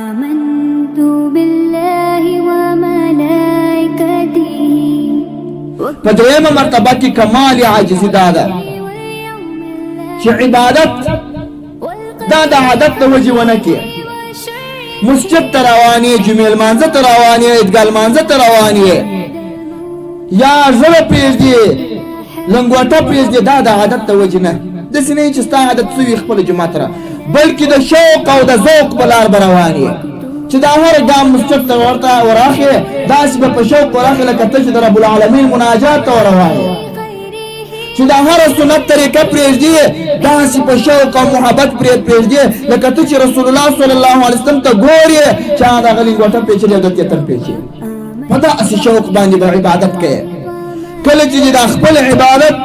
آمنت بالله وملائكته په درېیمه مرتبه کې کمال عاجزي دا ده چې عبادت دا د عادت د وجې ونه کې مسجد ته روان یې جمعې لمانځه ته روان یې عیدګاه لمانځه ته روان یې یا ژبه پرېږدي لنګوټه پرېږدي دا د عادت د وجې نه داسې نه چې ستا عادت څه وي خپله جومات ته بلکې د شوق او د ذوق په لار به روان یې چې دا هر ګام مسجد ته ورته وراخې داسې به په شوق وراخې لکه ته چې د رب العالمین مناجات ته وروان یې چې دا هر سنت طریقه پرېږدي داسې په شوق او محبت پرېږدي لکه ته چې رسول الله صلی الله علیه وسلم ته ګورې چې هغه لنګوټه پېچلې او د تیتر پېچلې په داسې شوق باندې به عبادت کوې کله چې د خپل عبادت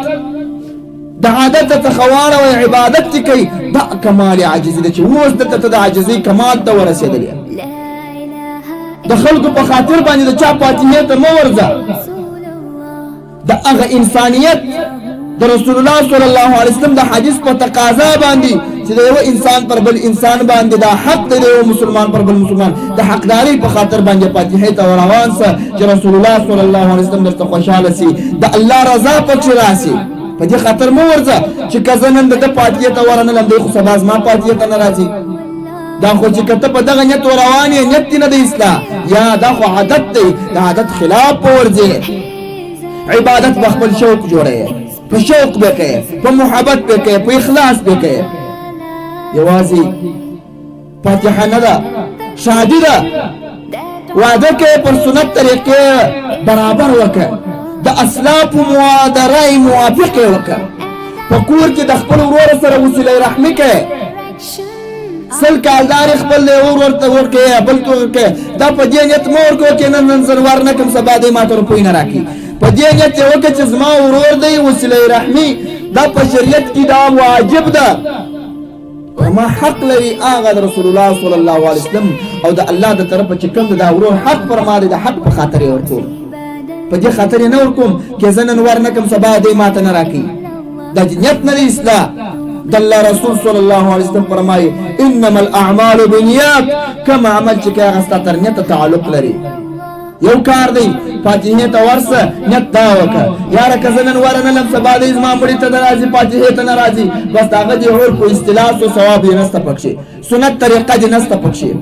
د عادت څخه واړوي عبادت دې کوي دا کمال عاجزي ده چې اوس دلته ته د عاجزۍ کمال ته ورسېدلې د خلکو په خاطر باندې د چا فاتحې ته مه ورځه د هغه انسانیت د رسول الله صلی الله علیه وسلم د حدیث په تقاضا باندې چې د یو انسان پر بل انسان باندې دا حق دی د یو مسلمان پر بل مسلمان د حقداري په خاطر باندې فاتحې ته روان سه چې رسول الله صلی الله علیه وسلم درته خوشاله سي د الله رضا پکې راسي په دې خاطر مو ورځه چې که نن د فاتحې ته ورنلم دی خو سبا زما فاتحې ته نه راځي دا خو چې که ته په دغه نیت روان یې نیت دې نه دی اصلاح یا دا خو عادت دی د عادت خلاف به ورځې عبادت به خپل شوق جوړوي په شوق به کوې په محبت به کوې په اخلاص به کوې یوازې فاتحه نه ده شادي ده واده کوې پر سنت طریقې برابر وکړه د اسلافو موادرای موافق وکړه په کور کې د خپل ورور سره وسیله رحمي کوې سل کالدار خپل ورور ته ورکوې بل ته ورکوې دا په دې نیت مه ورکوه چې نن زنوار نه کړم سبا دی ما ته روپۍ نه راکړي په دې نیت یې وکړه چې زما ورور دی وسیله رحمي دا په شریعت کې دا واجب ده ما حق لري هغه د رسول الله صلی الله علیه وسلم او د الله د طرفه چې کوم دا ورور حق پر ما دی د حق په خاطر یې ورکوم په دې خاطر یې نه ورکوم چې زه نن ور نه کړم سبا دی ما ته نه راکړي دا نیت نه دی اصلاح د الله رسول صلی الله علیه وسلم فرمایي انما الاعمال بالنیات کوم عمل چې هغه ستا تر نیت تعلق لري یو کار دی فاتحې ته ورسه نیت دا وکړه یاره که زه نن ورنلم سبا دی زما مړي ته نه راځي فاتحې ته نه راځي بس هغه دې اور په اصطلاح و ثواب یې نسته پکښې سنت طریقه دې نسته پکښې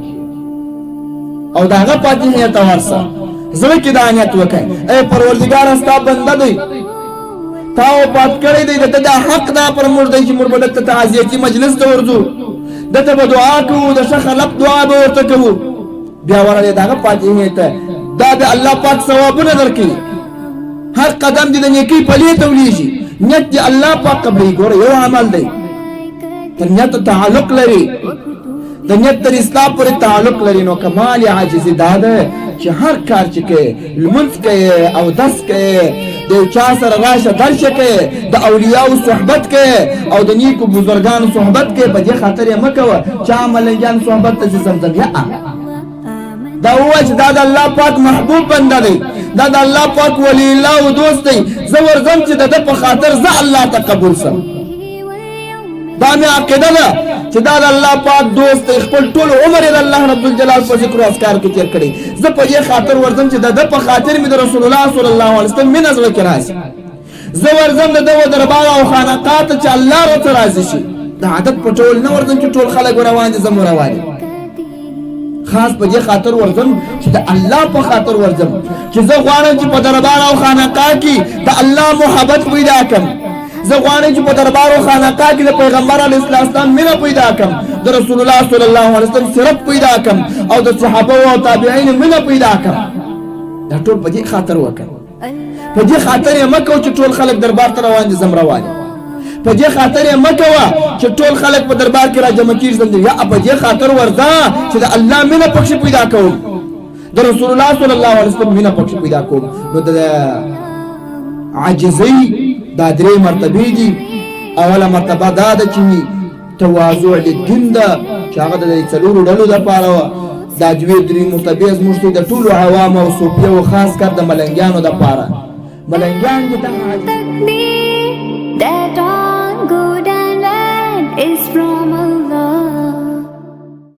او د هغه فاتحې ته ورسه زړه کې دا نیت وکړئ ای پروردګاره ستا بنده دی تا وفات کړی دی د حق دا پر موږ دی چې موږ به دلته تعزیتي مجلس ته ورځو دلته به دعا کوو د ښه خلق دعا به ورته کوو بیا ورغلی د هغه فاتحې ته دا د الله پاک ثوابونه درکوي هر قدم دې د نیکۍ پلې ته ولیږي نیت دې الله پاک قبلوي ګوره یو عمل دی تر نیت تعلق لري د نیت تر اصلاح پورې تعلق لري نو کمال عاجزي دا ده چې هر کار چې کوې لمونځ کوې اودس کوې د یو چا سره راشه درشه کوې د اولیاو صحبت کوې او د نیکو بزرګانو صحبت کوې په دې خاطر یې مه کوه چا ملنګیان صحبت ته چې زمزم یا دا ووایه چې دا د الله پاک محبوب بنده دی دا د الله پاک ولی الله و دوست دی زه ورځم چې د ده په خاطر زه الله ته قبول سم دا مې عقیده ده چې دا د الله پاک دوست دی خپل ټول عمر یې د الله رب الجلال په ذکر او اذکار کې تېر کړی زه په دې خاطر ورځم چې د ده په خاطر مې د رسول الله صلی الله علیه وسلم مینه زړه کې راشي زه ورځم د ده و دربار او خانقاه ته چې الله راته راضي شي د عادت په ټول نه ورځم چې ټول خلک روان دي زه مو روان یم خاص په دې خاطر ورځم چې د الله په خاطر ورځم چې زه غواړم چې په دربار او خانقاه کې د الله محبت پیدا کړم زه غواړم چې په دربار او خانقاه کې د پیغمبر علیه السلام مینه پیدا کړم د رسول الله صلی الله علیه وسلم سیرت پیدا کړم او د صحابه او تابعین مینه پیدا کړم دا ټول په دې خاطر وکړم په دې خاطر یې مه کوه چې ټول خلک دربار ته روان دي زم روان یم په دې خاطر یې مه کوه چې ټول خلک په دربار کې راجمع کېږي زم یا په دې خاطر ورځه چې د الله مینه پکښې پیدا کوم د رسول الله صلی الله علیه وسلم مینه پکښې پیدا کوم نو د عاجزۍ دا درې مرتبې دي اوله مرتبه دا ده چې تواضع للدین ده چې هغه د څلورو ډلو دپاره وه دا دوې درې مرتبې زموږ د ټولو عوامو او صوفیو خاص کر د ملنګیانو دپاره ملنګیان دي that all good and bad is from Allah.